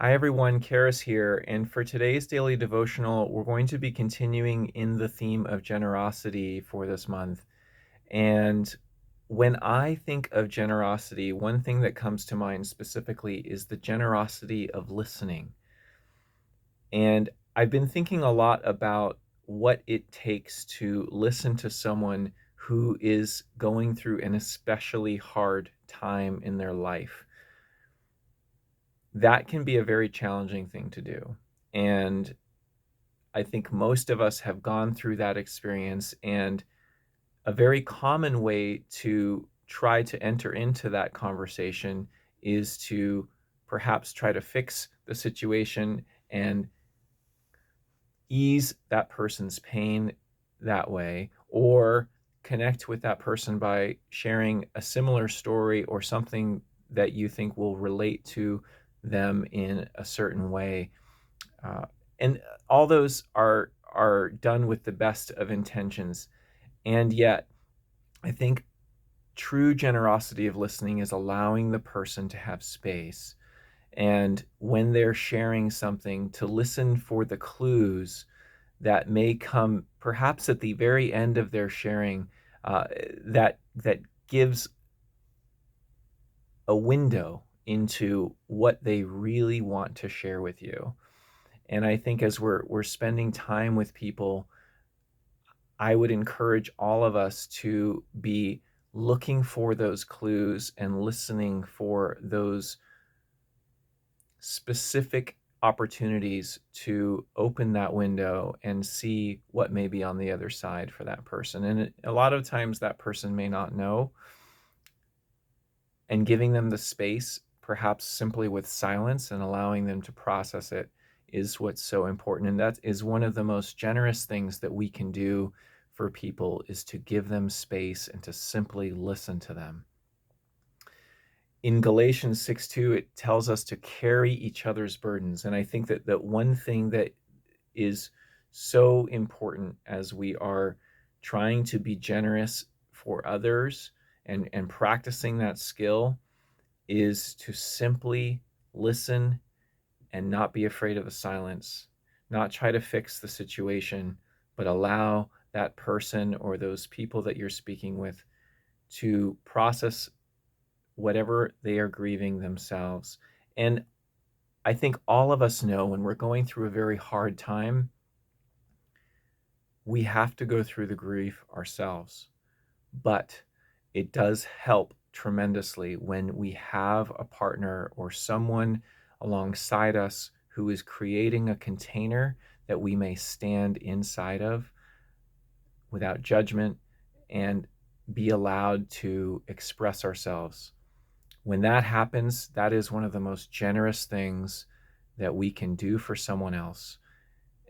Hi everyone, Karis here, and for today's daily devotional, we're going to be continuing in the theme of generosity for this month. And when I think of generosity, one thing that comes to mind specifically is the generosity of listening. And I've been thinking a lot about what it takes to listen to someone who is going through an especially hard time in their life. That can be a very challenging thing to do. And I think most of us have gone through that experience, and a very common way to try to enter into that conversation is to perhaps try to fix the situation and ease that person's pain that way, or connect with that person by sharing a similar story or something that you think will relate to them in a certain way. Uh, and all those are done with the best of intentions. And yet, I think true generosity of listening is allowing the person to have space. And when they're sharing something, to listen for the clues that may come perhaps at the very end of their sharing, uh, that gives a window into what they really want to share with you. And I think as we're spending time with people, I would encourage all of us to be looking for those clues and listening for those specific opportunities to open that window and see what may be on the other side for that person. And a lot of times that person may not know, and giving them the space, perhaps simply with silence and allowing them to process it, is what's so important. And that is one of the most generous things that we can do for people, is to give them space and to simply listen to them. In Galatians 6:2, it tells us to carry each other's burdens. And I think that one thing that is so important as we are trying to be generous for others and practicing that skill is to simply listen and not be afraid of the silence, not try to fix the situation, but allow that person or those people that you're speaking with to process whatever they are grieving themselves. And I think all of us know when we're going through a very hard time, we have to go through the grief ourselves. But it does help tremendously when we have a partner or someone alongside us who is creating a container that we may stand inside of without judgment and be allowed to express ourselves. When that happens, that is one of the most generous things that we can do for someone else.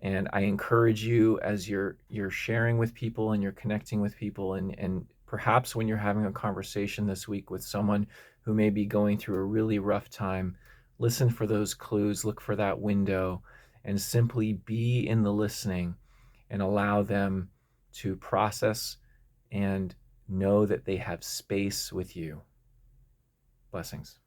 And I encourage you, as you're sharing with people and you're connecting with people, and perhaps when you're having a conversation this week with someone who may be going through a really rough time, listen for those clues, look for that window, and simply be in the listening and allow them to process and know that they have space with you. Blessings.